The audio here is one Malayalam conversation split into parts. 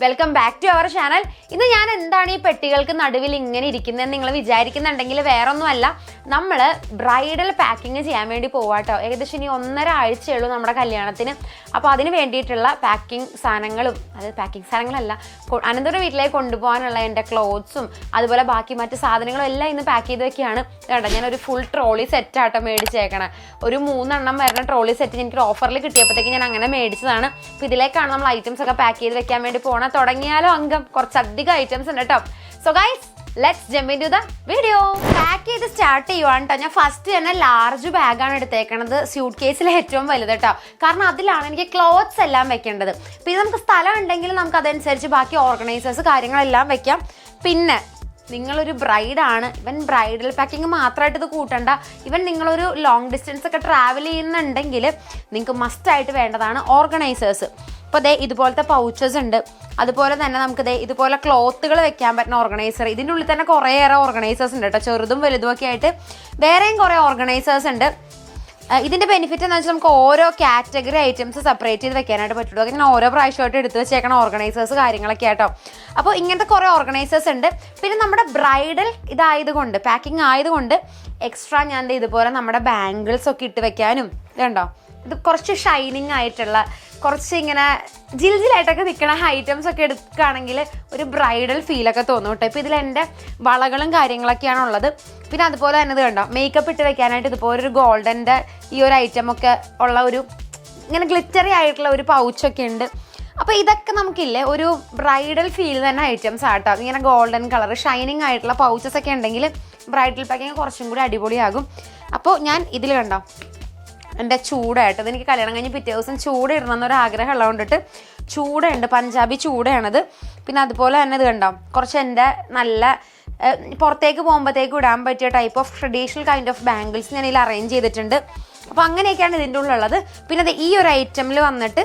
Welcome back to our channel. ഇന്ന് ഞാൻ എന്താണ് ഈ പെട്ടികൾക്ക് നടുവിൽ ഇങ്ങനെ ഇരിക്കുന്നതെന്ന് നിങ്ങൾ വിചാരിക്കുന്നുണ്ടെങ്കിൽ വേറൊന്നുമല്ല, നമ്മൾ ബ്രൈഡൽ പാക്കിങ് ചെയ്യാൻ വേണ്ടി പോവാട്ടോ. ഏകദേശം ഇനി 1.5 ആഴ്ചയുള്ളൂ നമ്മുടെ കല്യാണത്തിന്. അപ്പോൾ അതിന് വേണ്ടിയിട്ടുള്ള പാക്കിംഗ് സാധനങ്ങളും, അത് പാക്കിംഗ് സാധനങ്ങളല്ല, അനന്തപുരം വീട്ടിലേക്ക് കൊണ്ടുപോകാനുള്ള എൻ്റെ ക്ലോത്ത്സും അതുപോലെ ബാക്കി മറ്റ് സാധനങ്ങളും എല്ലാം ഇന്ന് പാക്ക് ചെയ്ത് വെക്കുകയാണ്. കേട്ടോ, ഞാനൊരു ഫുൾ ട്രോളി സെറ്റാട്ടോ മേടിച്ചേക്കണം. ഒരു 3 എണ്ണം വരുന്ന ട്രോളി സെറ്റ് എനിക്ക് ഓഫറിൽ കിട്ടിയപ്പോഴത്തേക്ക് ഞാൻ അങ്ങനെ മേടിച്ചതാണ്. അപ്പോൾ ഇതിലേക്കാണ് നമ്മൾ ഐറ്റംസ് ഒക്കെ പാക്ക് ചെയ്ത് വെക്കാൻ വേണ്ടി പോകണം. തുടങ്ങിയാലോ അംഗം, കുറച്ചധികം ഐറ്റംസ് ഉണ്ട് കേട്ടോ. So guys, let's jump into the video. Pack ചെയ്ത് സ്റ്റാർട്ട് ചെയ്യുവാണ് കേട്ടോ. ഞാൻ ഫസ്റ്റ് തന്നെ ലാർജ് ബാഗാണ് എടുത്തേക്കണത്, സ്യൂട്ട് കേസിലെ ഏറ്റവും വലുത് കേട്ടോ. കാരണം അതിലാണ് എനിക്ക് ക്ലോത്ത്സ് എല്ലാം വെക്കേണ്ടത്. പിന്നെ നമുക്ക് സ്ഥലം ഉണ്ടെങ്കിൽ നമുക്ക് അതനുസരിച്ച് ബാക്കി ഓർഗനൈസേഴ്സ് കാര്യങ്ങളെല്ലാം വെക്കാം. പിന്നെ നിങ്ങളൊരു ബ്രൈഡാണ്, ഇവൻ ബ്രൈഡൽ പാക്കിങ് മാത്രമായിട്ട് ഇത് കൂട്ടണ്ട. ഇവൻ നിങ്ങളൊരു ലോങ് ഡിസ്റ്റൻസ് ഒക്കെ ട്രാവൽ ചെയ്യുന്നുണ്ടെങ്കിൽ നിങ്ങൾക്ക് മസ്റ്റായിട്ട് വേണ്ടതാണ് ഓർഗനൈസേഴ്സ്. ഇപ്പോൾ ദേ ഇതുപോലത്തെ പൗച്ചസ് ഉണ്ട്. അതുപോലെ തന്നെ നമുക്ക് ദേ ഇതുപോലെ ക്ലോത്തുകൾ വെക്കാൻ പറ്റുന്ന ഓർഗനൈസർ. ഇതിൻ്റെ ഉള്ളിൽ തന്നെ കുറേയേറെ ഓർഗനൈസേഴ്സ് ഉണ്ട് കേട്ടോ, ചെറുതും വലുതും ഒക്കെ ആയിട്ട് വേറെയും കുറേ ഓർഗനൈസേഴ്സ് ഉണ്ട്. ഇതിൻ്റെ ബെനിഫിറ്റ് എന്ന് വെച്ചാൽ നമുക്ക് ഓരോ കാറ്റഗറി ഐറ്റംസ് സെപ്പറേറ്റ് ചെയ്ത് വെക്കാനായിട്ട് പറ്റുള്ളൂ. അങ്ങനെ ഓരോ പ്രാവശ്യമായിട്ട് എടുത്ത് വെച്ചേക്കണം ഓർഗനൈസേഴ്സ് കാര്യങ്ങളൊക്കെ ആട്ടോ. അപ്പോൾ ഇങ്ങനത്തെ കുറേ ഓർഗനൈസേഴ്സ് ഉണ്ട്. പിന്നെ നമ്മുടെ ബ്രൈഡൽ ഇതായതുകൊണ്ട്, പാക്കിംഗ് ആയതുകൊണ്ട് എക്സ്ട്രാ ഞാൻ ഇതുപോലെ നമ്മുടെ ബാംഗിൾസ് ഒക്കെ ഇട്ട് വെക്കാനും ഇതുണ്ടോ. ഇത് കുറച്ച് ഷൈനിങ് ആയിട്ടുള്ള, കുറച്ച് ഇങ്ങനെ ജിൽജിലായിട്ടൊക്കെ നിൽക്കണ ഐറ്റംസ് ഒക്കെ എടുക്കുകയാണെങ്കിൽ ഒരു ബ്രൈഡൽ ഫീലൊക്കെ തോന്നും കേട്ടോ. ഇപ്പോൾ ഇതിൽ എൻ്റെ വളകളും കാര്യങ്ങളൊക്കെയാണ് ഉള്ളത്. പിന്നെ അതുപോലെ തന്നെ ഇത് കണ്ടോ, മേക്കപ്പ് ഇട്ട് വെക്കാനായിട്ട് ഇതുപോലെ ഒരു ഗോൾഡൻ്റെ ഈ ഒരു ഐറ്റമൊക്കെ ഉള്ള ഒരു ഇങ്ങനെ ഗ്ലിറ്ററി ആയിട്ടുള്ള ഒരു പൗച്ചൊക്കെ ഉണ്ട്. അപ്പോൾ ഇതൊക്കെ നമുക്കില്ലേ ഒരു ബ്രൈഡൽ ഫീൽ തന്നെ ഐറ്റംസ് ആട്ടോ. ഇങ്ങനെ ഗോൾഡൻ കളർ ഷൈനിങ് ആയിട്ടുള്ള പൗച്ചസ് ഒക്കെ ഉണ്ടെങ്കിൽ ബ്രൈഡൽ പാക്കിങ് കുറച്ചും കൂടി അടിപൊളിയാകും. അപ്പോൾ ഞാൻ ഇതിൽ കണ്ടോ എൻ്റെ ചൂടായിട്ട്, അതെനിക്ക് കല്യാണം കഴിഞ്ഞ് പിറ്റേ ദിവസം ചൂട് ഇടണമെന്നൊരാഗ്രഹം ഉള്ളതുകൊണ്ടിട്ട് ചൂടുണ്ട്, പഞ്ചാബി ചൂടയാണത്. പിന്നെ അതുപോലെ തന്നെ ഇത് കണ്ടോ, കുറച്ച് എൻ്റെ നല്ല പുറത്തേക്ക് പോകുമ്പോഴത്തേക്ക് ഇടാൻ പറ്റിയ type of traditional kind of bangles ഞാൻ ഇതിൽ അറേഞ്ച് ചെയ്തിട്ടുണ്ട്. അപ്പോൾ അങ്ങനെയൊക്കെയാണ് ഇതിൻ്റെ ഉള്ളിലുള്ളത്. പിന്നെ അത് ഈ ഒരു ഐറ്റമിൽ വന്നിട്ട്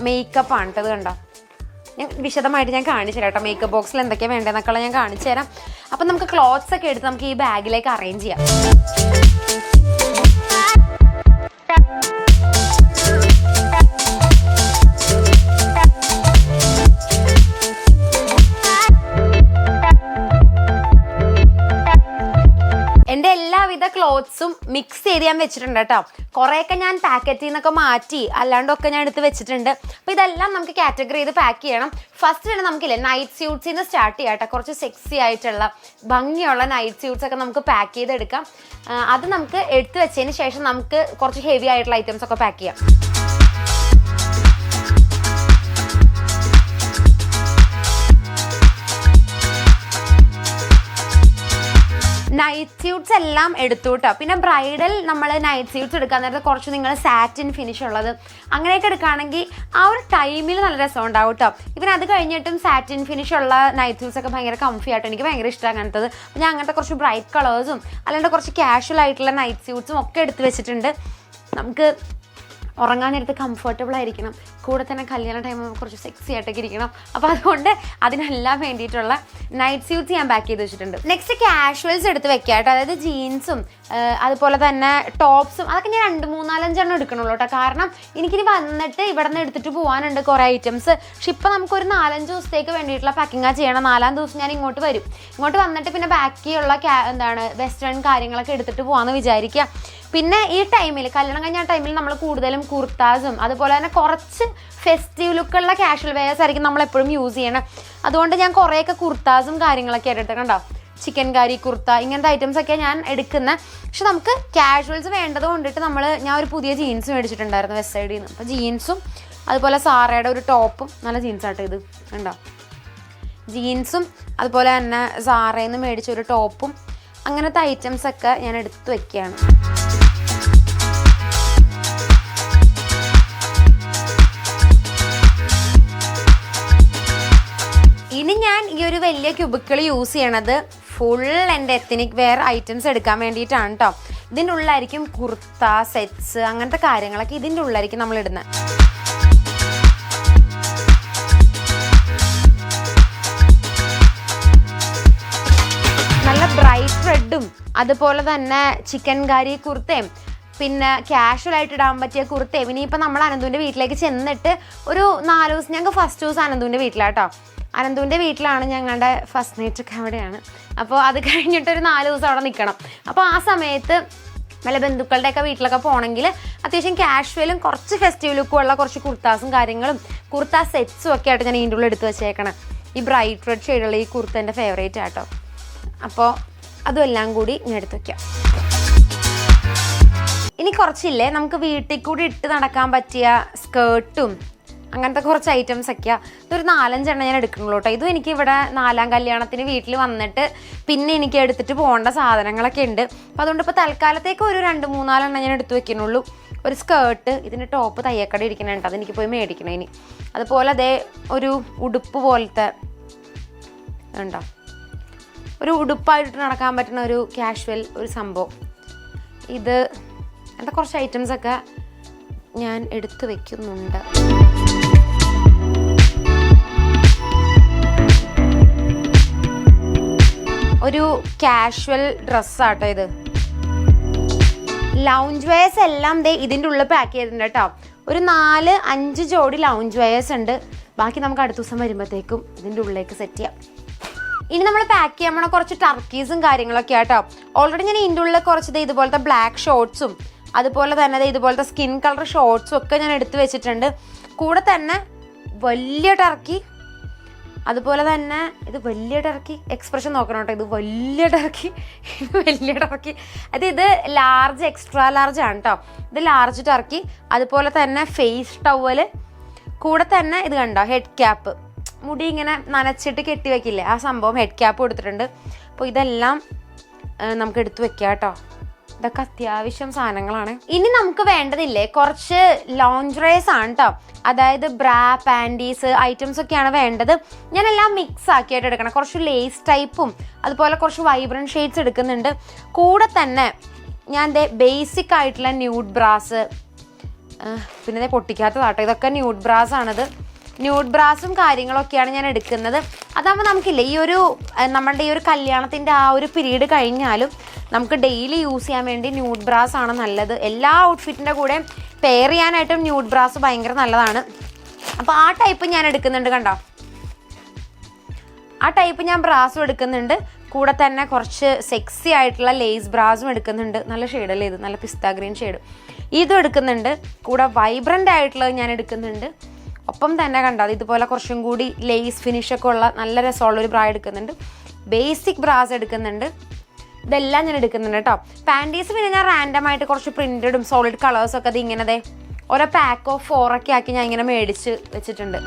മേക്കപ്പാണ് കേട്ടോ. ഇത് കണ്ടോ, ഞാൻ വിശദമായിട്ട് ഞാൻ കാണിച്ചു തരാം കേട്ടോ. മേക്കപ്പ് ബോക്സിൽ എന്തൊക്കെയാണ് വേണ്ടതെന്നൊക്കെ ഞാൻ കാണിച്ചു തരാം. അപ്പം നമുക്ക് ക്ലോത്ത്സ് ഒക്കെ എടുത്ത് നമുക്ക് ഈ ബാഗിലേക്ക് അറേഞ്ച് ചെയ്യാം. എൻ്റെ എല്ലാവിധ ക്ലോത്ത്സും മിക്സ് ചെയ്ത് ഞാൻ വെച്ചിട്ടുണ്ട് കേട്ടോ. കുറേയൊക്കെ ഞാൻ പാക്കറ്റിൽ നിന്നൊക്കെ മാറ്റി അല്ലാണ്ടൊക്കെ ഞാൻ എടുത്ത് വെച്ചിട്ടുണ്ട്. അപ്പോൾ ഇതെല്ലാം നമുക്ക് കാറ്റഗറി ചെയ്ത് പാക്ക് ചെയ്യണം. ഫസ്റ്റ് തന്നെ നമുക്കില്ലേ നൈറ്റ് സ്യൂട്ട്സിൽ നിന്ന് സ്റ്റാർട്ട് ചെയ്യാം കേട്ടോ. കുറച്ച് സെക്സി ആയിട്ടുള്ള ഭംഗിയുള്ള നൈറ്റ് സ്യൂട്ട്സ് ഒക്കെ നമുക്ക് പാക്ക് ചെയ്തെടുക്കാം. അത് നമുക്ക് എടുത്ത് വെച്ചതിന് ശേഷം നമുക്ക് കുറച്ച് ഹെവി ആയിട്ടുള്ള ഐറ്റംസ് ഒക്കെ പാക്ക് ചെയ്യാം. നൈറ്റ് സ്യൂട്ട്സ് എല്ലാം എടുത്തു കേട്ടോ. പിന്നെ ബ്രൈഡൽ നമ്മൾ നൈറ്റ് സ്യൂട്ട്സ് എടുക്കാൻ നേരത്തെ കുറച്ച് നിങ്ങൾ സാറ്റിൻ ഫിനിഷ് ഉള്ളത് അങ്ങനെയൊക്കെ എടുക്കുകയാണെങ്കിൽ ആ ഒരു ടൈമിൽ നല്ല രസം ഉണ്ടാവും കേട്ടോ. ഇവൻ അത് കഴിഞ്ഞിട്ടും സാറ്റിൻ ഫിനിഷ് ഉള്ള നൈറ്റ് സ്യൂട്ട്സ് ഒക്കെ ഭയങ്കര കംഫി ആയിട്ട് എനിക്ക് ഭയങ്കര ഇഷ്ടമാണ് അങ്ങനത്തത്. അപ്പോൾ ഞാൻ അങ്ങനത്തെ കുറച്ച് ബ്രൈറ്റ് കളേഴ്സും അല്ലാണ്ട് കുറച്ച് കാഷ്വൽ ആയിട്ടുള്ള നൈറ്റ് സ്യൂട്ട്സും ഒക്കെ എടുത്ത് വെച്ചിട്ടുണ്ട്. നമുക്ക് ഉറങ്ങാൻ നേരത്ത് കംഫർട്ടബിൾ ആയിരിക്കണം, കൂടെ തന്നെ കല്യാണ ടൈം കുറച്ച് സെക്സി ആയിട്ടൊക്കെ ഇരിക്കണം. അപ്പോൾ അതുകൊണ്ട് അതിനെല്ലാം വേണ്ടിയിട്ടുള്ള നൈറ്റ് സ്യൂട്ട്സ് ഞാൻ പാക്ക് ചെയ്ത് വെച്ചിട്ടുണ്ട്. നെക്സ്റ്റ് കാഷ്വൽസ് എടുത്ത് വെക്കാം കേട്ടോ. അതായത് ജീൻസും അതുപോലെ തന്നെ ടോപ്സും അതൊക്കെ ഞാൻ 2-3-4-5 എടുക്കണുള്ളൂ കേട്ടോ. കാരണം എനിക്കിനി വന്നിട്ട് ഇവിടെ നിന്ന് എടുത്തിട്ട് പോകാനുണ്ട് കുറേ ഐറ്റംസ്. പക്ഷെ ഇപ്പോൾ നമുക്കൊരു 4-5 ദിവസത്തേക്ക് വേണ്ടിയിട്ടുള്ള പാക്കിങ്ങാണ് ചെയ്യണം. 4-ാം ദിവസം ഞാൻ ഇങ്ങോട്ട് വരും. ഇങ്ങോട്ട് വന്നിട്ട് പിന്നെ ബാക്കിയുള്ള വെസ്റ്റേൺ കാര്യങ്ങളൊക്കെ എടുത്തിട്ട് പോകാമെന്ന് വിചാരിക്കുക. പിന്നെ ഈ ടൈമിൽ കല്യാണം കഴിഞ്ഞ ടൈമിൽ നമ്മൾ കൂടുതലും കുർത്താസും അതുപോലെ തന്നെ കുറച്ച് ഫെസ്റ്റീവ് ലുക്കുള്ള കാഷ്വൽ വെയേഴ്സ് ആയിരിക്കും നമ്മളെപ്പോഴും യൂസ് ചെയ്യണം. അതുകൊണ്ട് ഞാൻ കുറേയൊക്കെ കുർത്താസും കാര്യങ്ങളൊക്കെ ആയിട്ട് കണ്ടോ, ചിക്കൻ കാരി കുർത്ത ഇങ്ങനത്തെ ഐറ്റംസ് ഒക്കെ ഞാൻ എടുക്കുന്നത്. പക്ഷെ നമുക്ക് കാഷ്വൽസ് വേണ്ടത് കൊണ്ടിട്ട് ഞാൻ ഒരു പുതിയ ജീൻസ് മേടിച്ചിട്ടുണ്ടായിരുന്നു വെസ്റ്റ് സൈഡിൽ നിന്ന്. അപ്പോൾ ജീൻസും അതുപോലെ സാറയുടെ ഒരു ടോപ്പും, നല്ല ജീൻസാട്ടോ ഇത് കണ്ടോ, ജീൻസും അതുപോലെ തന്നെ സാറയിൽ നിന്ന് മേടിച്ചൊരു ടോപ്പും അങ്ങനത്തെ ഐറ്റംസൊക്കെ ഞാൻ എടുത്ത് വയ്ക്കുകയാണ്. ഇനി ഞാൻ ഈ ഒരു വലിയ ക്യൂബിക്കിൾ യൂസ് ചെയ്യണത് ഫുൾ എൻ്റെ എത്നിക് വെയർ ഐറ്റംസ് എടുക്കാൻ വേണ്ടിയിട്ടാണ് കേട്ടോ. ഇതിൻ്റെ ഉള്ളിലായിരിക്കും കുർത്ത സെറ്റ്സ് അങ്ങനത്തെ കാര്യങ്ങളൊക്കെ ഇതിൻ്റെ ഉള്ളിലായിരിക്കും നമ്മൾ ഇടുന്നത്. നല്ല ബ്രൈറ്റ് റെഡും അതുപോലെ തന്നെ ചിക്കൻ കാരി കുർത്തയും പിന്നെ കാഷ്വലായിട്ട് ഇടാൻ പറ്റിയ കുർത്തയും. ഇനിയിപ്പോൾ നമ്മൾ അനന്തുവിൻ്റെ വീട്ടിലേക്ക് ചെന്നിട്ട് ഒരു 4 ദിവസം, ഞങ്ങൾക്ക് ഫസ്റ്റ് ദിവസം അനന്തുവിൻ്റെ വീട്ടിലാട്ടോ. അനന്തുവിൻ്റെ വീട്ടിലാണ് ഞങ്ങളുടെ ഫസ്റ്റ് നൈറ്റൊക്കെ അവിടെയാണ്. അപ്പോൾ അത് കഴിഞ്ഞിട്ടൊരു 4 ദിവസം അവിടെ നിൽക്കണം. അപ്പോൾ ആ സമയത്ത് വല്ല ബന്ധുക്കളുടെയൊക്കെ വീട്ടിലൊക്കെ പോകണമെങ്കിൽ അത്യാവശ്യം കാഷ്വലും കുറച്ച് ഫെസ്റ്റീവ് ലുക്കും ഉള്ള കുറച്ച് കുർത്താസും കാര്യങ്ങളും കുർത്ത സെറ്റ്സും ഒക്കെ ആയിട്ട് ഞാൻ ഇതിൻ്റെ ഉള്ളിൽ എടുത്ത് വെച്ചേക്കണം. ഈ ബ്രൈറ്റ് റെഡ് ഷെയ്ഡുള്ള ഈ കുർത്ത എൻ്റെ ഫേവറേറ്റ് ആട്ടോ. അപ്പോൾ അതും എല്ലാം കൂടി ഞാൻ എടുത്ത് വയ്ക്കാം. ഇനി കുറച്ചില്ലേ നമുക്ക് വീട്ടിൽ കൂടി ഇട്ട് നടക്കാൻ പറ്റിയ സ്കേർട്ടും അങ്ങനത്തെ കുറച്ച് ഐറ്റംസ് ഒക്കെയാണ്. ഇതൊരു 4-5 എണ്ണം ഞാൻ എടുക്കണുള്ളൂ കേട്ടോ. ഇതും എനിക്ക് ഇവിടെ 4ാം കല്യാണത്തിന് വീട്ടിൽ വന്നിട്ട് പിന്നെ എനിക്ക് എടുത്തിട്ട് പോകേണ്ട സാധനങ്ങളൊക്കെ ഉണ്ട്. അപ്പോൾ അതുകൊണ്ട് ഇപ്പോൾ തൽക്കാലത്തേക്ക് ഒരു 2-3-4 എണ്ണം ഞാൻ എടുത്ത് വെക്കുന്നുള്ളൂ. ഒരു സ്കേർട്ട്, ഇതിൻ്റെ ടോപ്പ് തയ്യക്കട ഇരിക്കണുണ്ട്, അതെനിക്ക് പോയി മേടിക്കണം ഇനി. അതുപോലെ അതേ ഒരു ഉടുപ്പ് പോലത്തെ ഉണ്ടോ, ഒരു ഉടുപ്പായിട്ട് നടക്കാൻ പറ്റുന്ന ഒരു കാഷ്വൽ ഒരു സംഭവം. ഇത് അങ്ങനത്തെ കുറച്ച് ഐറ്റംസൊക്കെ ഞാൻ എടുത്തു വെക്കുന്നുണ്ട്. ഒരു കാഷ്വൽ ഡ്രസ്സാട്ടോ ഇത്. ലൗഞ്ച് വെയേഴ്സ് എല്ലാം ഇതിൻ്റെ ഉള്ളിൽ പാക്ക് ചെയ്തിട്ടുണ്ട് കേട്ടോ. ഒരു 4-5 ജോഡി ലൗഞ്ച് വെയേഴ്സ് ഉണ്ട്. ബാക്കി നമുക്ക് അടുത്ത ദിവസം വരുമ്പോഴത്തേക്കും ഇതിൻ്റെ ഉള്ളിലേക്ക് സെറ്റ് ചെയ്യാം. ഇനി നമ്മൾ പാക്ക് ചെയ്യാൻ പോണ കുറച്ച് ടർക്കീസും കാര്യങ്ങളൊക്കെ ആട്ടോ. ഓൾറെഡി ഞാൻ ഇതിൻ്റെ ഉള്ളിൽ കുറച്ച് ഇതുപോലത്തെ ബ്ലാക്ക് ഷോർട്ട്സും അതുപോലെ തന്നെ ഇതുപോലത്തെ സ്കിൻ കളർ ഷോർട്ട്സും ഒക്കെ ഞാൻ എടുത്ത് വെച്ചിട്ടുണ്ട്. കൂടെ തന്നെ വലിയ ടർക്കി, അതുപോലെ തന്നെ ഇത് വലിയ ടർക്കി, എക്സ്പ്രഷൻ നോക്കണം കേട്ടോ. ഇത് വലിയ ടർക്കി, ഇത് വലിയ ടർക്കി. ഇത് ലാർജ്, എക്സ്ട്രാ ലാർജ് ആണ് കേട്ടോ. ഇത് ലാർജ് ടർക്കി. അതുപോലെ തന്നെ ഫേസ് ടവല്, കൂടെ തന്നെ ഇത് കണ്ടോ ഹെഡ് ക്യാപ്പ്, മുടി ഇങ്ങനെ നനച്ചിട്ട് കെട്ടി വെക്കില്ലേ ആ സംഭവം, ഹെഡ് ക്യാപ്പ് കൊടുത്തിട്ടുണ്ട്. അപ്പോൾ ഇതെല്ലാം നമുക്ക് എടുത്തു വെക്കാം കേട്ടോ. ഇതൊക്കെ അത്യാവശ്യം സാധനങ്ങളാണ്. ഇനി നമുക്ക് വേണ്ടതില്ലേ കുറച്ച് ലോഞ്ചറേസ് ആണ് കേട്ടോ. അതായത് ബ്രാ, പാൻറ്റീസ് ഐറ്റംസ് ഒക്കെയാണ് വേണ്ടത്. ഞാനെല്ലാം മിക്സ് ആക്കിയിട്ട് എടുക്കണം. കുറച്ച് ലേസ് ടൈപ്പും അതുപോലെ കുറച്ച് വൈബ്രൻറ്റ് ഷെയ്ഡ്സ് എടുക്കുന്നുണ്ട്. കൂടെ തന്നെ ഞാൻ ബേസിക് ആയിട്ടുള്ള ന്യൂഡ് ബ്രാസ്, പിന്നെ പൊട്ടിക്കാത്തതാട്ടോ, ഇതൊക്കെ ന്യൂഡ് ബ്രാസ് ആണത്. ന്യൂഡ് ബ്രാസും കാര്യങ്ങളൊക്കെയാണ് ഞാൻ എടുക്കുന്നത്. അതാകുമ്പോൾ നമുക്കില്ലേ ഈ ഒരു നമ്മളുടെ ഈ ഒരു കല്യാണത്തിൻ്റെ ആ ഒരു പീരീഡ് കഴിഞ്ഞാലും നമുക്ക് ഡെയിലി യൂസ് ചെയ്യാൻ വേണ്ടി ന്യൂഡ് ബ്രാസ് ആണ് നല്ലത്. എല്ലാ ഔട്ട്ഫിറ്റിൻ്റെ കൂടെ പെയർ ചെയ്യാനായിട്ടും ന്യൂഡ് ബ്രാസ് ഭയങ്കര നല്ലതാണ്. അപ്പോൾ ആ ടൈപ്പ് ഞാൻ എടുക്കുന്നുണ്ട് കണ്ടോ. ആ ടൈപ്പ് ഞാൻ ബ്രാസും എടുക്കുന്നുണ്ട്. കൂടെ തന്നെ കുറച്ച് സെക്സി ആയിട്ടുള്ള ലേസ് ബ്രാസും എടുക്കുന്നുണ്ട്. നല്ല ഷെയ്ഡല്ലേ ഇത്, നല്ല പിസ്ത ഗ്രീൻ ഷെയ്ഡ്. ഇതും എടുക്കുന്നുണ്ട്. കൂടെ വൈബ്രൻ്റ് ആയിട്ടുള്ളത് ഞാൻ എടുക്കുന്നുണ്ട്. ഒപ്പം തന്നെ കണ്ടോ ഇതുപോലെ കുറച്ചും കൂടി ലേസ് ഫിനിഷൊക്കെ ഉള്ള നല്ല രസമുള്ളൊരു ബ്രാ എടുക്കുന്നുണ്ട്. ബേസിക് ബ്രാസ് എടുക്കുന്നുണ്ട്. ഇതെല്ലാം ഞാൻ എടുക്കുന്നുണ്ട് കേട്ടോ. പാൻറ്റീസ് പിന്നെ ഞാൻ റാൻഡമായിട്ട് കുറച്ച് പ്രിൻറ്റഡും സോളിഡ് കളേഴ്സൊക്കെ അത് ഇങ്ങനെ ഓരോ പാക്ക് ഓഫ് 4 ഒക്കെ ആക്കി ഞാൻ ഇങ്ങനെ മേടിച്ച് വെച്ചിട്ടുണ്ട്.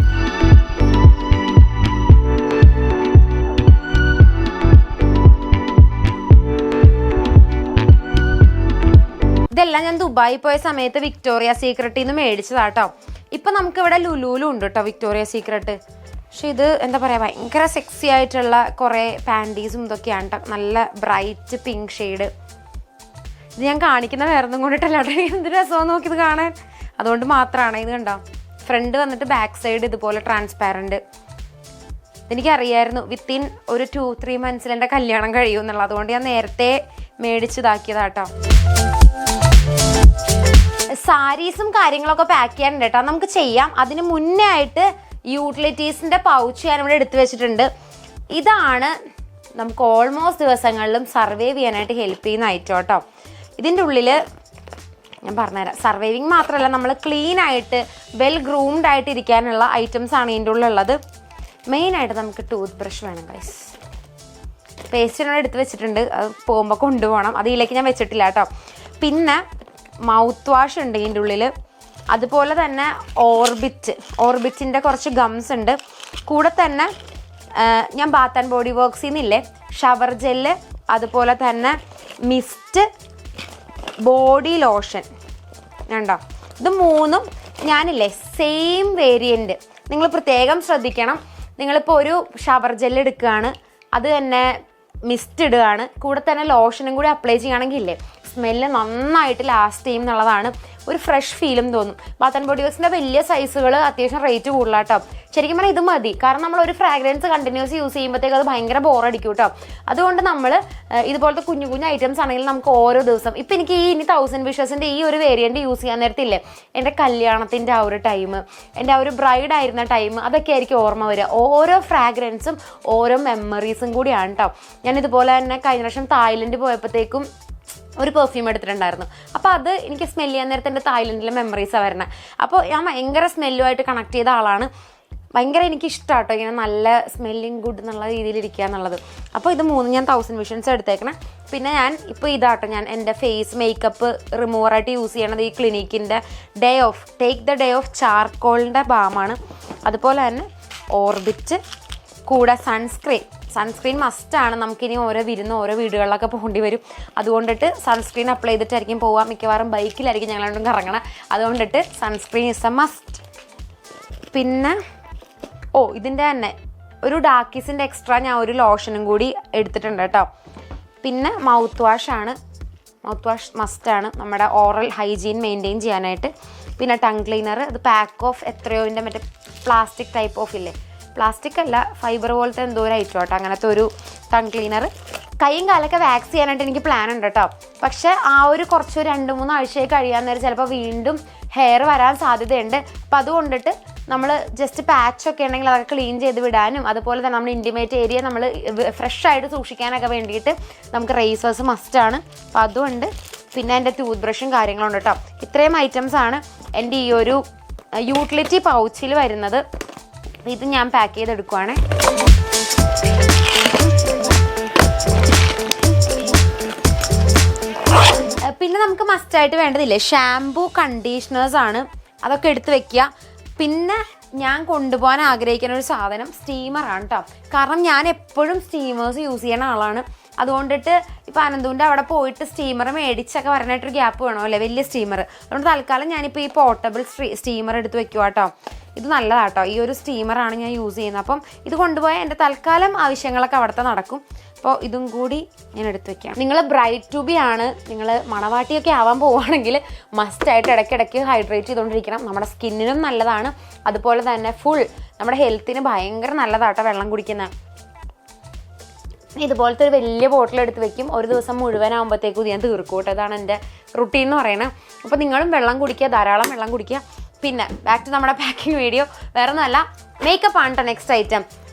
ഇതെല്ലാം ഞാൻ ദുബായി പോയ സമയത്ത് വിക്ടോറിയ സീക്രട്ടിൽ നിന്ന് മേടിച്ചതാട്ടോ. ഇപ്പം നമുക്കിവിടെ ലുലുലും ഉണ്ട് കേട്ടോ വിക്ടോറിയ സീക്രട്ട്. പക്ഷെ ഇത് എന്താ പറയുക ഭയങ്കര സെക്സി ആയിട്ടുള്ള കുറേ പാൻറ്റീസും ഇതൊക്കെയാണ് കേട്ടോ. നല്ല ബ്രൈറ്റ് പിങ്ക് ഷെയ്ഡ്. ഇത് ഞാൻ കാണിക്കുന്ന വേറെ ഒന്നും കൊണ്ടിട്ടല്ല കേട്ടോ. എന്ത് രസമാണ് നോക്കിയത് കാണാൻ. അതുകൊണ്ട് മാത്രമാണ്. ഇത് കണ്ടോ ഫ്രണ്ട് വന്നിട്ട് ബാക്ക് സൈഡ് ഇതുപോലെ ട്രാൻസ്പാരൻറ്റ്. ഇതെനിക്കറിയായിരുന്നു വിത്തിൻ ഒരു 2-3 മന്ത്സിൽ എൻ്റെ കല്യാണം കഴിയും എന്നുള്ളത്. അതുകൊണ്ട് ഞാൻ നേരത്തെ മേടിച്ചിതാക്കിയതാട്ടോ. സാരീസും കാര്യങ്ങളൊക്കെ പാക്ക് ചെയ്യാനുണ്ട് കേട്ടോ. നമുക്ക് ചെയ്യാം. അതിന് മുന്നേ ആയിട്ട് യൂട്ടിലിറ്റീസിൻ്റെ പൗച്ച് ഞാൻ ഇവിടെ എടുത്തു വെച്ചിട്ടുണ്ട്. ഇതാണ് നമുക്ക് ഓൾമോസ്റ്റ് ദിവസങ്ങളിലും സർവൈവ് ചെയ്യാനായിട്ട് ഹെൽപ്പ് ചെയ്യുന്ന ഐറ്റം കേട്ടോ. ഇതിൻ്റെ ഉള്ളിൽ ഞാൻ പറഞ്ഞുതരാം. സർവൈവിങ് മാത്രമല്ല നമ്മൾ ക്ലീൻ ആയിട്ട് വെൽ ഗ്രൂംഡ് ആയിട്ട് ഇരിക്കാനുള്ള ഐറ്റംസ് ആണ് ഇതിൻ്റെ ഉള്ളിലുള്ളത്. മെയിനായിട്ട് നമുക്ക് ടൂത്ത് ബ്രഷ് വേണം ഗൈസ്. പേസ്റ്റിനോട് എടുത്ത് വെച്ചിട്ടുണ്ട്, അത് പോകുമ്പോൾ കൊണ്ടുപോകണം. അത് ഇതിലേക്ക് ഞാൻ വെച്ചിട്ടില്ല കേട്ടോ. പിന്നെ മൗത്ത് വാഷ് ഉണ്ട് ഇതിൻ്റെ ഉള്ളിൽ. അതുപോലെ തന്നെ ഓർബിറ്റിൻ്റെ കുറച്ച് ഗംസ് ഉണ്ട്. കൂടെ തന്നെ ഞാൻ ബാത്ത് ആൻഡ് ബോഡി വർക്ക്സിൽ നിന്നില്ലേ ഷവർ ജെല്ല്, അതുപോലെ തന്നെ മിസ്റ്റ്, ബോഡി ലോഷൻ ഉണ്ടോ. ഇത് 3ഉം ഞാനില്ലേ സെയിം വേരിയൻറ്റ്. നിങ്ങൾ പ്രത്യേകം ശ്രദ്ധിക്കണം. നിങ്ങളിപ്പോൾ ഒരു ഷവർ ജെല്ല് എടുക്കുകയാണ്, അത് തന്നെ മിസ്റ്റ് ഇടുകയാണ്, കൂടെ തന്നെ ലോഷനും കൂടി അപ്ലൈ ചെയ്യുകയാണെങ്കിൽ ഇല്ലേ സ്മെല്ല് നന്നായിട്ട് ലാസ്റ്റ് ചെയ്യും എന്നുള്ളതാണ്. ഒരു ഫ്രഷ് ഫീലും തോന്നും. ബാത്ത് ആൻഡ് ബോഡി വർക്സിൻ്റെ വലിയ സൈസുകൾ അത്യാവശ്യം റേറ്റ് കൂടുതലാട്ടോ. ശരിക്കും പറഞ്ഞാൽ ഇത് മതി. കാരണം നമ്മൾ ഒരു ഫ്രാഗ്രൻസ് കണ്ടിന്യൂസ് യൂസ് ചെയ്യുമ്പോഴത്തേക്ക് അത് ഭയങ്കര ബോറടിക്കും കേട്ടോ. അതുകൊണ്ട് നമ്മൾ ഇതുപോലത്തെ കുഞ്ഞു കുഞ്ഞു ഐറ്റംസ് ആണെങ്കിൽ നമുക്ക് ഓരോ ദിവസം, ഇപ്പം എനിക്ക് ഇനി 1000 Wishes-ന്റെ ഈ ഒരു വേരിയൻറ്റ് യൂസ് ചെയ്യാൻ നേരത്തില്ലേ, എൻ്റെ കല്യാണത്തിൻ്റെ ആ ഒരു ടൈം, എൻ്റെ ആ ഒരു ബ്രൈഡ് ആയിരുന്ന ടൈം, അതൊക്കെ ആയിരിക്കും ഓർമ്മ വരിക. ഓരോ ഫ്രാഗ്രൻസും ഓരോ മെമ്മറീസും കൂടിയാണ് കേട്ടോ. ഞാൻ ഇതുപോലെ തന്നെ കഴിഞ്ഞ പ്രാവശ്യം തായ്ലൻഡ് പോയപ്പോഴത്തേക്കും ഒരു പെർഫ്യൂം എടുത്തിട്ടുണ്ടായിരുന്നു. അപ്പോൾ അത് എനിക്ക് സ്മെൽ ചെയ്യാൻ നേരത്തെ എൻ്റെ തായ്ലൻഡിലെ മെമ്മറീസാണ് വരുന്നത്. അപ്പോൾ ഞാൻ ഭയങ്കര സ്മെല്ലുമായിട്ട് കണക്ട് ചെയ്ത ആളാണ്. ഭയങ്കര എനിക്ക് ഇഷ്ടമാട്ടോ ഇങ്ങനെ നല്ല സ്മെല്ലിങ് ഗുഡ് എന്നുള്ള രീതിയിൽ ഇരിക്കുക എന്നുള്ളത്. അപ്പോൾ ഇത് 3 ഞാൻ 1000 Visions എടുത്തേക്കണേ. പിന്നെ ഞാൻ ഇപ്പോൾ ഇതാട്ടോ ഞാൻ എൻ്റെ ഫേസ് മേക്കപ്പ് റിമൂവറായിട്ട് യൂസ് ചെയ്യണത് ഈ ക്ലിനിക്കിൻ്റെ ടേക്ക് ദ ഡേ ഓഫ് ചാർക്കോളിൻ്റെ ബാമാണ്. അതുപോലെ തന്നെ ഓർബിറ്റ്, കൂടെ സൺസ്ക്രീൻ മസ്റ്റാണ്. നമുക്കിനി ഓരോ വീടുകളിലൊക്കെ പോകേണ്ടി വരും. അതുകൊണ്ടിട്ട് സൺസ്ക്രീൻ അപ്ലൈ ചെയ്തിട്ടായിരിക്കും പോവുക. മിക്കവാറും ബൈക്കിലായിരിക്കും ഞങ്ങളോണ്ടും കറങ്ങണം. അതുകൊണ്ടിട്ട് സൺസ്ക്രീൻ ഇസ് എ മസ്റ്റ്. പിന്നെ ഇതിൻ്റെ തന്നെ ഒരു ഡാക്കിസിൻ്റെ എക്സ്ട്രാ ഞാൻ ഒരു ലോഷനും കൂടി എടുത്തിട്ടുണ്ട് കേട്ടോ. പിന്നെ മൗത്ത് വാഷ് മസ്റ്റാണ് നമ്മുടെ ഓറൽ ഹൈജീൻ മെയിൻറ്റെയിൻ ചെയ്യാനായിട്ട്. പിന്നെ ടങ് ക്ലീനർ, അത് പാക്ക് ഓഫ് എത്രയോൻ്റെ മറ്റേ പ്ലാസ്റ്റിക് ടൈപ്പ് ഓഫ് ഇല്ലേ, പ്ലാസ്റ്റിക് അല്ല ഫൈബർ പോലത്തെ എന്തോ ഒരു ഐറ്റം കേട്ടോ, അങ്ങനത്തെ ഒരു ടങ് ക്ലീനർ. കൈയും കാലൊക്കെ വാക്സ് ചെയ്യാനായിട്ട് എനിക്ക് പ്ലാൻ ഉണ്ട് കേട്ടോ. പക്ഷേ ആ ഒരു കുറച്ച് 2-3 ആഴ്ചയായി കഴിയാൻ നേരം ചിലപ്പോൾ വീണ്ടും ഹെയർ വരാൻ സാധ്യതയുണ്ട്. അപ്പോൾ അതുകൊണ്ടിട്ട് നമ്മൾ ജസ്റ്റ് പാച്ചൊക്കെ ഉണ്ടെങ്കിൽ അതൊക്കെ ക്ലീൻ ചെയ്ത് വിടാനും അതുപോലെ തന്നെ നമ്മൾ ഇൻറ്റിമേറ്റ് ഏരിയ നമ്മൾ ഫ്രഷ് ആയിട്ട് സൂക്ഷിക്കാനൊക്കെ വേണ്ടിയിട്ട് നമുക്ക് റേസേഴ്സ് മസ്റ്റാണ്. അപ്പോൾ അതുകൊണ്ട് പിന്നെ എൻ്റെ ടൂത്ത് ബ്രഷും കാര്യങ്ങളുണ്ട് കേട്ടോ. ഇത്രയും ഐറ്റംസാണ് എൻ്റെ ഈ ഒരു യൂട്ടിലിറ്റി പൗച്ചിൽ വരുന്നത്. ഇത് ഞാൻ പാക്ക് ചെയ്തെടുക്കുവാണേ. പിന്നെ നമുക്ക് മസ്റ്റായിട്ട് വേണ്ടതില്ലേ, ഷാംപൂ, കണ്ടീഷണേഴ്സാണ്. അതൊക്കെ എടുത്ത് വെക്കുക. പിന്നെ ഞാൻ കൊണ്ടുപോകാൻ ആഗ്രഹിക്കുന്ന ഒരു സാധനം സ്റ്റീമറാണ് കേട്ടോ. കാരണം ഞാൻ എപ്പോഴും സ്റ്റീമേഴ്സ് യൂസ് ചെയ്യുന്ന ആളാണ്. അതുകൊണ്ടിട്ട് ഇപ്പോൾ അനന്തുവിൻ്റെ അവിടെ പോയിട്ട് സ്റ്റീമർ മേടിച്ചൊക്കെ വരാനായിട്ടൊരു ഗ്യാപ്പ് വേണമല്ലേ, വലിയ സ്റ്റീമർ. അതുകൊണ്ട് തൽക്കാലം ഞാനിപ്പോൾ ഈ പോർട്ടബിൾ സ്റ്റീമർ എടുത്ത് വെക്കുക കേട്ടോ. ഇത് നല്ലതാട്ടോ. ഈ ഒരു സ്റ്റീമറാണ് ഞാൻ യൂസ് ചെയ്യുന്നത്. അപ്പം ഇത് കൊണ്ടുപോയാൽ എൻ്റെ തൽക്കാലം ആവശ്യങ്ങളൊക്കെ അവിടുത്തെ നടക്കും. അപ്പോൾ ഇതും കൂടി ഞാൻ എടുത്ത് വെക്കാം. നിങ്ങൾ ബ്രൈഡ് ടു ബി ആണ്, നിങ്ങൾ മണവാട്ടിയൊക്കെ ആവാൻ പോവുകയാണെങ്കിൽ മസ്റ്റായിട്ട് ഇടയ്ക്കിടയ്ക്ക് ഹൈഡ്രേറ്റ് ചെയ്തുകൊണ്ടിരിക്കണം. നമ്മുടെ സ്കിന്നിനും നല്ലതാണ്. അതുപോലെ തന്നെ നമ്മുടെ ഹെൽത്തിന് ഭയങ്കര നല്ലതാട്ടോ വെള്ളം കുടിക്കുന്നത്. ഇതുപോലത്തെ ഒരു വലിയ ബോട്ടിൽ എടുത്ത് വെക്കും. ഒരു ദിവസം മുഴുവനാകുമ്പോഴത്തേക്കും ഞാൻ തീർക്കും കേട്ടോ. അതാണ് എൻ്റെ റുട്ടീൻ എന്ന് പറയുന്നത്. അപ്പോൾ നിങ്ങളും വെള്ളം കുടിക്കുക, ധാരാളം വെള്ളം കുടിക്കുക. പിന്നെ ബാക്ക് ടു നമ്മുടെ പാക്കിംഗ് വീഡിയോ. വേറെ ഒന്നുമല്ല, മേക്കപ്പ് ആണ് കേട്ടോ നെക്സ്റ്റ് ഐറ്റം.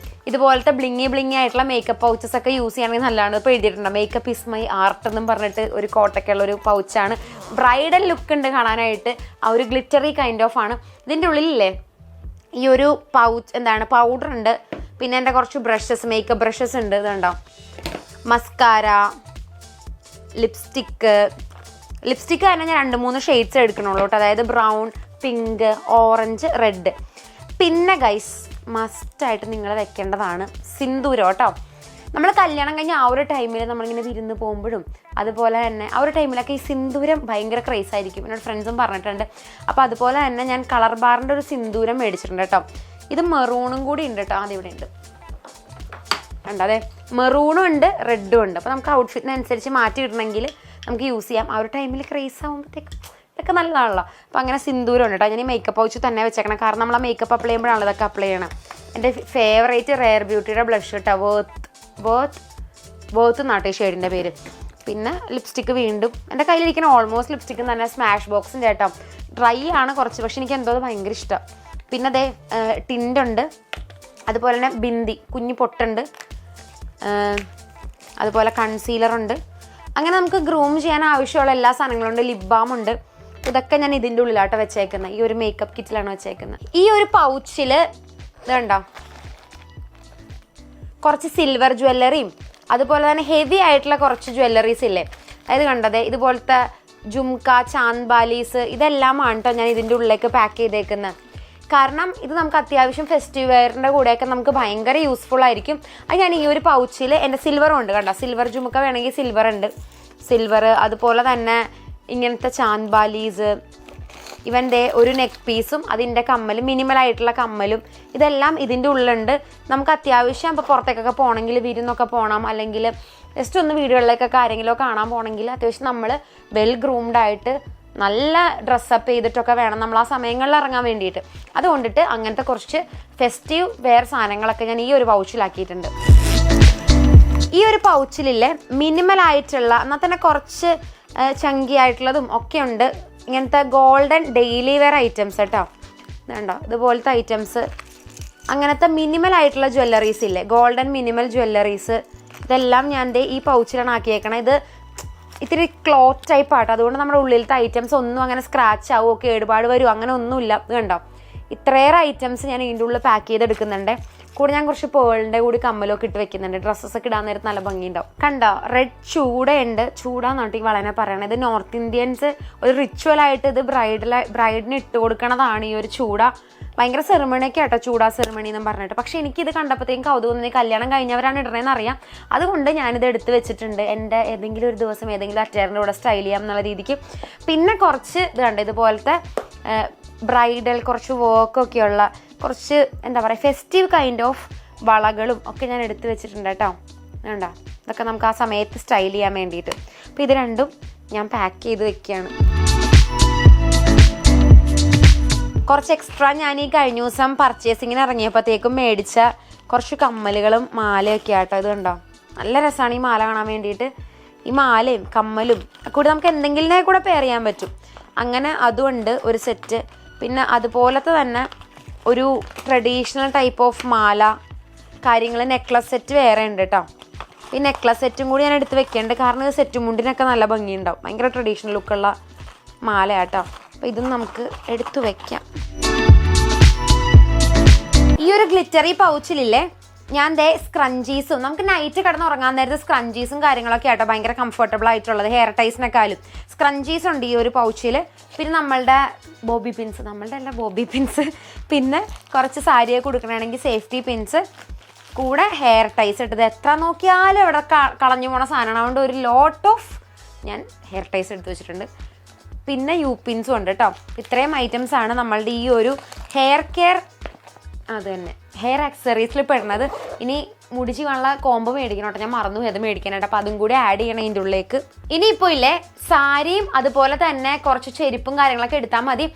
ഇതുപോലത്തെ ബ്ലിങ്ങി ആയിട്ടുള്ള മേക്കപ്പ് പൗച്ചസ് ഒക്കെ യൂസ് ചെയ്യുകയാണെങ്കിൽ നല്ലതാണ്. ഇപ്പോൾ എഴുതിയിട്ടുണ്ട് മേക്കപ്പ് ഇസ് മൈ ആർട്ട് എന്നും പറഞ്ഞിട്ട് ഒരു കോട്ടൊക്കെയുള്ള ഒരു പൗച്ചാണ്. ബ്രൈഡൽ ലുക്ക് ഉണ്ട് കാണാനായിട്ട്. ആ ഒരു ഗ്ലിറ്ററി കൈൻഡ് ഓഫ് ആണ്. ഇതിൻ്റെ ഉള്ളിലില്ലേ ഈ ഒരു പൗഡർ ഉണ്ട്. പിന്നെ എൻ്റെ കുറച്ച് മേക്കപ്പ് ബ്രഷസ് ഉണ്ട്. ഇതുണ്ടോ, മസ്കാര, ലിപ്സ്റ്റിക്ക് തന്നെ ഞാൻ 2-3 ഷെയ്ഡ്സ് എടുക്കണുള്ളൂ കേട്ടോ. അതായത് ബ്രൗൺ, പിങ്ക്, ഓറഞ്ച്, റെഡ്. പിന്നെ ഗൈസ് മസ്റ്റായിട്ട് നിങ്ങൾ വെക്കേണ്ടതാണ് സിന്ദൂരം കേട്ടോ. നമ്മൾ കല്യാണം കഴിഞ്ഞ ആ ഒരു ടൈമിൽ നമ്മളിങ്ങനെ വിരുന്ന് പോകുമ്പോഴും അതുപോലെ തന്നെ ആ ഒരു ടൈമിലൊക്കെ ഈ സിന്ദൂരം ഭയങ്കര ക്രേസ് ആയിരിക്കും. എന്നോട് ഫ്രണ്ട്സും പറഞ്ഞിട്ടുണ്ട്. അപ്പോൾ അതുപോലെ തന്നെ ഞാൻ കളർ ബാറിൻ്റെ ഒരു സിന്ദൂരം മേടിച്ചിട്ടുണ്ട് കേട്ടോ. ഇത് മെറൂണും കൂടി ഉണ്ട് കേട്ടോ. അതിവിടെ ഉണ്ട്, അതെ മെറൂണും ഉണ്ട്, റെഡും ഉണ്ട്. അപ്പോൾ നമുക്ക് ഔട്ട്ഫിറ്റിനനുസരിച്ച് മാറ്റിയിടണമെങ്കിൽ നമുക്ക് യൂസ് ചെയ്യാം. ആ ഒരു ടൈമിൽ ക്രേസ് ആകുമ്പോഴത്തേക്കും ഇതൊക്കെ നല്ലതാണല്ലോ. അപ്പോൾ അങ്ങനെ സിന്ദൂരം ഉണ്ട് കേട്ടോ. ഞാൻ ഈ മേക്കപ്പ് പൗച്ച് തന്നെ വെച്ചേക്കണം. കാരണം നമ്മൾ ആ മേക്കപ്പ് അപ്ലൈ ചെയ്യുമ്പോഴാണ് ഇതൊക്കെ അപ്ലൈ ചെയ്യണം. എൻ്റെ ഫേവറേറ്റ് റെയർ ബ്യൂട്ടിയുടെ ബ്ലഷ് കേട്ടോ, വേർത്ത് എന്നാട്ടോ ഈ ഷെയ്ഡിൻ്റെ പേര്. പിന്നെ ലിപ്സ്റ്റിക്ക് വീണ്ടും എൻ്റെ കയ്യിലിരിക്കുന്ന ഓൾമോസ്റ്റ് ലിപ്സ്റ്റിക്ക് തന്നെ സ്മാഷ് ബോക്സിൻ്റെ കേട്ടോ. ഡ്രൈ ആണ് കുറച്ച്, പക്ഷെ എനിക്ക് എന്തോ ഭയങ്കര ഇഷ്ടം. പിന്നെ അതേ ടിൻറ്റുണ്ട്, അതുപോലെ തന്നെ ബിന്ദി കുഞ്ഞു പൊട്ടുണ്ട്, അതുപോലെ കൺസീലറുണ്ട്. അങ്ങനെ നമുക്ക് ഗ്രൂം ചെയ്യാൻ ആവശ്യമുള്ള എല്ലാ സാധനങ്ങളുണ്ട്. ലിപ് ബാം ഉണ്ട്. ഇതൊക്കെ ഞാൻ ഇതിൻ്റെ ഉള്ളിലാട്ടോ വെച്ചേക്കുന്നത്. ഈ ഒരു മേക്കപ്പ് കിറ്റിലാണ് വെച്ചേക്കുന്നത്. ഈ ഒരു പൗച്ചിൽ ഇതുണ്ടോ കുറച്ച് സിൽവർ ജ്വല്ലറിയും അതുപോലെ തന്നെ ഹെവി ആയിട്ടുള്ള കുറച്ച് ജ്വല്ലറീസ് ഇല്ലേ, അതായത് കണ്ടതേ ഇതുപോലത്തെ ജുംക, ചാന്ദ് ബാലീസ്, ഇതെല്ലാമാണ് കേട്ടോ ഞാൻ ഇതിൻ്റെ ഉള്ളിലേക്ക് പാക്ക് ചെയ്തേക്കുന്നത്. കാരണം ഇത് നമുക്ക് അത്യാവശ്യം ഫെസ്റ്റീവ് വെയറിൻ്റെ കൂടെയൊക്കെ നമുക്ക് ഭയങ്കര യൂസ്ഫുൾ ആയിരിക്കും. അത് ഞാൻ ഈ ഒരു പൗച്ചിൽ എൻ്റെ സിൽവറും ഉണ്ട് കണ്ടോ. സിൽവർ ജുമുക്ക വേണമെങ്കിൽ സിൽവർ ഉണ്ട്, സിൽവർ. അതുപോലെ തന്നെ ഇങ്ങനത്തെ ചാന്ദ് ബാലീസ്, ഇവൻ്റെ ഒരു നെക്ക് പീസും അതിൻ്റെ കമ്മലും മിനിമലായിട്ടുള്ള കമ്മലും ഇതെല്ലാം ഇതിൻ്റെ ഉള്ളിലുണ്ട്. നമുക്ക് അത്യാവശ്യം ഇപ്പോൾ പുറത്തേക്കൊക്കെ പോകണമെങ്കിൽ വിരുന്നൊക്കെ പോകണം, അല്ലെങ്കിൽ ജസ്റ്റ് ഒന്ന് വീടുകളിലേക്കൊക്കെ ആരെങ്കിലും കാണാൻ പോകണമെങ്കിൽ അത്യാവശ്യം നമ്മൾ വെൽ ഗ്രൂംഡായിട്ട് നല്ല ഡ്രസ്സപ്പ് ചെയ്തിട്ടൊക്കെ വേണം നമ്മൾ ആ സമയങ്ങളിൽ ഇറങ്ങാൻ വേണ്ടിയിട്ട്. അതുകൊണ്ടിട്ട് അങ്ങനത്തെ കുറച്ച് ഫെസ്റ്റീവ് വെയർ സാധനങ്ങളൊക്കെ ഞാൻ ഈ ഒരു പൗച്ചിലാക്കിയിട്ടുണ്ട്. ഈ ഒരു പൗച്ചിലില്ലേ മിനിമലായിട്ടുള്ള എന്നാൽ തന്നെ കുറച്ച് ചങ്കി ആയിട്ടുള്ളതും ഒക്കെ ഉണ്ട്. ഇങ്ങനത്തെ ഗോൾഡൻ ഡെയിലി വെയർ ഐറ്റംസ് കേട്ടോ, വേണ്ടോ ഇതുപോലത്തെ ഐറ്റംസ്, അങ്ങനത്തെ മിനിമലായിട്ടുള്ള ജ്വല്ലറീസ് ഇല്ലേ, ഗോൾഡൻ മിനിമൽ ജ്വല്ലറീസ്, ഇതെല്ലാം ഞാൻ ഈ പൗച്ചിലാണ് ആക്കിയേക്കണം. ഇത് ഇത്തിരി ക്ലോത്ത് ടൈപ്പ് ആട്ടോ, അതുകൊണ്ട് നമ്മുടെ ഉള്ളിലത്തെ ഐറ്റംസ് ഒന്നും അങ്ങനെ സ്ക്രാച്ച് ആവുമോ കേടുപാട് വരുമോ അങ്ങനെ ഒന്നുമില്ല. ഇത് കണ്ടോ ഇത്രയേറെ ഐറ്റംസ് ഞാൻ ഇതിൻ്റെ ഉള്ളിൽ പാക്ക് ചെയ്തെടുക്കുന്നുണ്ട്. കൂടെ ഞാൻ കുറച്ച് പേളിൻ്റെ കൂടി കമ്മലൊക്കെ ഇട്ട് വെക്കുന്നുണ്ട്. ഡ്രസ്സൊക്കെ ഇടാൻ നേരത്ത് നല്ല ഭംഗിയുണ്ടാവും. കണ്ടോ റെഡ് ചൂടയുണ്ട്, ചൂടാന്നാട്ടി വളരെ പറയണത്. ഇത് നോർത്ത് ഇന്ത്യൻസ് ഒരു റിച്വലായിട്ട് ഇത് ബ്രൈഡിന് ഇട്ട് കൊടുക്കണതാണ് ഈ ഒരു ചൂട. ഭയങ്കര സെറിമണിയൊക്കെ ആട്ടോ ചൂടാ സെറിമണി എന്നും പറഞ്ഞിട്ട്. പക്ഷേ എനിക്കിത് കണ്ടപ്പോഴത്തേക്കും കൗതുകം തോന്നി, കല്യാണം കഴിഞ്ഞവരാണ് ഇടണേന്ന് അറിയാം, അതുകൊണ്ട് ഞാനിത് എടുത്ത് വെച്ചിട്ടുണ്ട്. എൻ്റെ ഏതെങ്കിലും ഒരു ദിവസം ഏതെങ്കിലും അറ്റയറിൻ്റെ കൂടെ സ്റ്റൈൽ ചെയ്യാം എന്നുള്ള രീതിക്ക്. പിന്നെ കുറച്ച് ഇത് കണ്ടോ ഇതുപോലത്തെ ബ്രൈഡൽ കുറച്ച് വർക്കൊക്കെയുള്ള കുറച്ച് എന്താ പറയുക ഫെസ്റ്റീവ് കൈൻഡ് ഓഫ് വളകളും ഒക്കെ ഞാൻ എടുത്ത് വെച്ചിട്ടുണ്ട് കേട്ടോ. വേണ്ട ഇതൊക്കെ നമുക്ക് ആ സമയത്ത് സ്റ്റൈൽ ചെയ്യാൻ വേണ്ടിയിട്ട്. അപ്പോൾ ഇത് രണ്ടും ഞാൻ പാക്ക് ചെയ്ത് വെക്കുകയാണ്. കുറച്ച് എക്സ്ട്രാ ഞാൻ ഈ കഴിഞ്ഞ ദിവസം പർച്ചേസിങ്ങിന് ഇറങ്ങിയപ്പോഴത്തേക്കും മേടിച്ച കുറച്ച് കമ്മലുകളും മാലയൊക്കെ ആട്ടോ. ഇത് കണ്ടോ നല്ല രസമാണ് ഈ മാല കാണാൻ വേണ്ടിയിട്ട്. ഈ മാലയും കമ്മലും കൂടി നമുക്ക് എന്തെങ്കിലും കൂടെ പെയർ ചെയ്യാൻ പറ്റും. അങ്ങനെ അതുകൊണ്ട് ഒരു സെറ്റ്. പിന്നെ അതുപോലത്തെ തന്നെ ഒരു ട്രഡീഷണൽ ടൈപ്പ് ഓഫ് മാല കാര്യങ്ങൾ, നെക്ലസ് സെറ്റ് വേറെ ഉണ്ട് കേട്ടോ. ഈ നെക്ലസ് സെറ്റും കൂടി ഞാൻ എടുത്ത് വെക്കേണ്ടത്, കാരണം ഇത് സെറ്റ് മുണ്ടിനൊക്കെ നല്ല ഭംഗിയുണ്ടാവും. ഭയങ്കര ട്രഡീഷണൽ ലുക്കുള്ള മാല കേട്ടോ. അപ്പോൾ ഇതും നമുക്ക് എടുത്തു വെക്കാം. ഈ ഒരു ഗ്ലിറ്ററി പൗച്ചിലില്ലേ ഞാൻ സ്ക്രഞ്ചീസും, നമുക്ക് നൈറ്റ് കിടന്ന് ഉറങ്ങാൻ നേരത്തെ സ്ക്രഞ്ചീസും കാര്യങ്ങളൊക്കെ ആട്ടോ ഭയങ്കര കംഫർട്ടബിൾ ആയിട്ടുള്ളത്. ഹെയർ ടൈസിനെക്കാളും സ്ക്രഞ്ചീസ് ഉണ്ട് ഈ ഒരു പൗച്ചിൽ. പിന്നെ നമ്മളുടെ ബോബി പിൻസ്, പിന്നെ കുറച്ച് സാരിയൊക്കെ കൊടുക്കണമെങ്കിൽ സേഫ്റ്റി പിൻസ്, കൂടെ ഹെയർ ടൈസ് ഇട്ടത്. എത്ര നോക്കിയാലും ഇവിടെ കളഞ്ഞു പോണ സാധനമാണ്. അതുകൊണ്ട് ഒരു ലോട്ട് ഓഫ് ഞാൻ ഹെയർ ടൈസ് എടുത്ത് വെച്ചിട്ടുണ്ട്. പിന്നെ യു പിൻസും ഉണ്ട് കേട്ടോ. ഇത്രയും ഐറ്റംസ് ആണ് നമ്മളുടെ ഈ ഒരു ഹെയർ കെയർ, അത് തന്നെ ഹെയർ ആക്സസറീസിൽ പെടുന്നത്. ഇനി മുടിച്ച് കാണുള്ള കോംബോ മേടിക്കണം കേട്ടോ, ഞാൻ മറന്നു അത് മേടിക്കാനായിട്ട്. അപ്പോൾ അതും കൂടി ആഡ് ചെയ്യണം ഇതിൻ്റെ ഉള്ളിലേക്ക്. ഇനിയിപ്പോൾ ഇല്ലേ സാരിയും അതുപോലെ തന്നെ കുറച്ച് ചെരുപ്പും കാര്യങ്ങളൊക്കെ എടുത്താൽ മതി.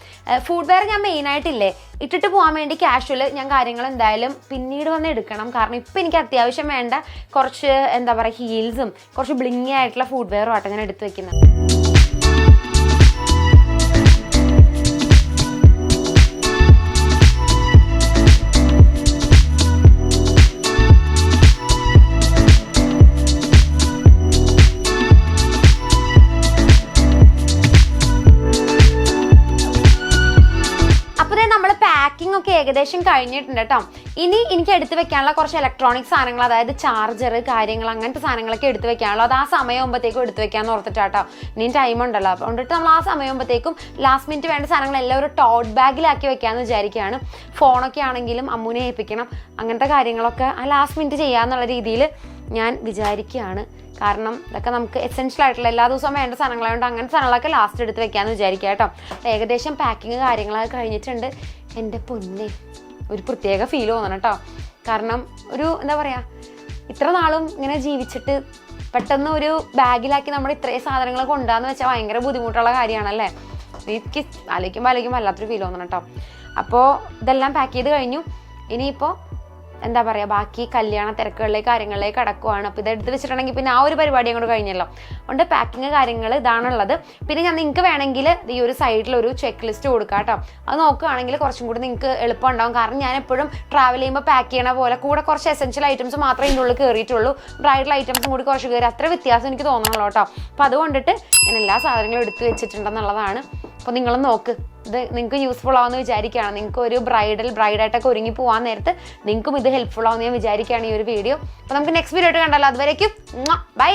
ഫുഡ് വെയർ ഞാൻ മെയിനായിട്ടില്ലേ ഇട്ടിട്ട് പോകാൻ വേണ്ടി കാഷ്വൽ ഞാൻ കാര്യങ്ങൾ എന്തായാലും പിന്നീട് വന്ന് എടുക്കണം. കാരണം ഇപ്പം എനിക്ക് അത്യാവശ്യം വേണ്ട കുറച്ച് എന്താ പറയുക ഹീൽസും കുറച്ച് ബ്ലിങ്ങി ആയിട്ടുള്ള ഫുഡ് വെയറും ആട്ടോ ഞാൻ എടുത്ത് വെക്കുന്നത്. ഒക്കെ ഏകദേശം കഴിഞ്ഞിട്ടുണ്ട് കേട്ടോ. ഇനി എനിക്ക് എടുത്ത് വെക്കാനുള്ള കുറച്ച് ഇലക്ട്രോണിക് സാധനങ്ങൾ, അതായത് ചാർജർ കാര്യങ്ങൾ അങ്ങനത്തെ സാധനങ്ങളൊക്കെ എടുത്ത് വെക്കാനുള്ളൂ. അത് ആ സമയമാകുമ്പോഴത്തേക്കും എടുത്ത് വെക്കാമെന്ന് ഓർത്തിട്ടാട്ടോ. ഇനിയും ടൈം ഉണ്ടല്ലോ, അതുകൊണ്ടിട്ട് നമ്മൾ ആ സമയമാകുമ്പോഴത്തേക്കും ലാസ്റ്റ് മിനിറ്റ് വേണ്ട സാധനങ്ങളെല്ലാം ഒരു ടോട്ട് ബാഗിലാക്കി വെക്കാമെന്ന് വിചാരിക്കുകയാണ്. ഫോണൊക്കെ ആണെങ്കിലും അമ്മൂനെ ഏൽപ്പിക്കണം, അങ്ങനത്തെ കാര്യങ്ങളൊക്കെ ആ ലാസ്റ്റ് മിനിറ്റ് ചെയ്യാന്നുള്ള രീതിയിൽ ഞാൻ വിചാരിക്കുകയാണ്. കാരണം ഇതൊക്കെ നമുക്ക് എസെൻഷ്യൽ ആയിട്ടുള്ള എല്ലാ ദിവസവും വേണ്ട സാധനങ്ങളായതുകൊണ്ട് അങ്ങനത്തെ സാധനങ്ങളൊക്കെ ലാസ്റ്റ് എടുത്ത് വെക്കാമെന്ന് വിചാരിക്കുക കേട്ടോ. ഏകദേശം പാക്കിങ് കാര്യങ്ങളൊക്കെ കഴിഞ്ഞിട്ടുണ്ട്. എൻ്റെ പൊന്നെ ഒരു പ്രത്യേക ഫീൽ തോന്നണം കേട്ടോ. കാരണം ഒരു എന്താ പറയുക ഇത്ര നാളും ഇങ്ങനെ ജീവിച്ചിട്ട് പെട്ടെന്ന് ഒരു ബാഗിലാക്കി നമ്മൾ ഇത്രയും സാധനങ്ങൾ കൊണ്ടുപോകാന്ന് വെച്ചാൽ ഭയങ്കര ബുദ്ധിമുട്ടുള്ള കാര്യമാണല്ലേ. എനിക്ക് ആലോചിക്കുമ്പോൾ വല്ലാത്തൊരു ഫീൽ തോന്നണം കേട്ടോ. അപ്പോൾ ഇതെല്ലാം പാക്ക് ചെയ്ത് കഴിഞ്ഞു. ഇനിയിപ്പോൾ എന്താ പറയുക ബാക്കി കല്യാണ തിരക്കുകളിലേക്ക് കാര്യങ്ങളിലേക്ക് കടക്കുവാണ്. അപ്പോൾ ഇതെടുത്ത് വെച്ചിട്ടുണ്ടെങ്കിൽ പിന്നെ ആ ഒരു പരിപാടി അങ്ങോട്ട് കഴിഞ്ഞല്ലോ. അതുകൊണ്ട് പാക്കിങ് കാര്യങ്ങൾ ഇതാണുള്ളത്. പിന്നെ ഞാൻ നിങ്ങൾക്ക് വേണമെങ്കിൽ ഈ ഒരു സൈഡിൽ ഒരു ചെക്ക് ലിസ്റ്റ് കൊടുക്കാം കേട്ടോ. അത് നോക്കുകയാണെങ്കിൽ കുറച്ചും കൂടി നിങ്ങൾക്ക് എളുപ്പം ഉണ്ടാവും. കാരണം ഞാൻ എപ്പോഴും ട്രാവൽ ചെയ്യുമ്പോൾ പാക്ക് ചെയ്യണ പോലെ കൂടെ കുറച്ച് എസെൻഷ്യൽ ഐറ്റംസ് മാത്രമേ ഇതിൻ്റെ ഉള്ളിൽ കയറിയിട്ടുള്ളൂ. ബ്രൈഡൽ ഐറ്റംസും കൂടി കുറച്ച് കയറി, അത്ര വ്യത്യാസം എനിക്ക് തോന്നണല്ലോ കേട്ടോ. അപ്പോൾ അതുകൊണ്ടിട്ട് ഞാൻ എല്ലാ സാധനങ്ങളും എടുത്ത് വെച്ചിട്ടുണ്ടെന്നുള്ളതാണ്. അപ്പോൾ നിങ്ങൾ നോക്ക്, ഇത് നിങ്ങൾക്ക് യൂസ്ഫുൾ ആവുമെന്ന് വിചാരിക്കുകയാണ്. നിങ്ങൾക്ക് ഒരു ബ്രൈഡായിട്ടൊക്കെ ഒരുങ്ങി പോകാൻ നേരത്ത് നിങ്ങൾക്കും ഇത് ഹെൽപ്ഫുൾ ആവുമെന്ന് ഞാൻ വിചാരിക്കുകയാണ് ഈ ഒരു വീഡിയോ. അപ്പോൾ നമുക്ക് നെക്സ്റ്റ് വീഡിയോ ആയിട്ട് കണ്ടല്ലോ. അതുവരേക്കും ബൈ.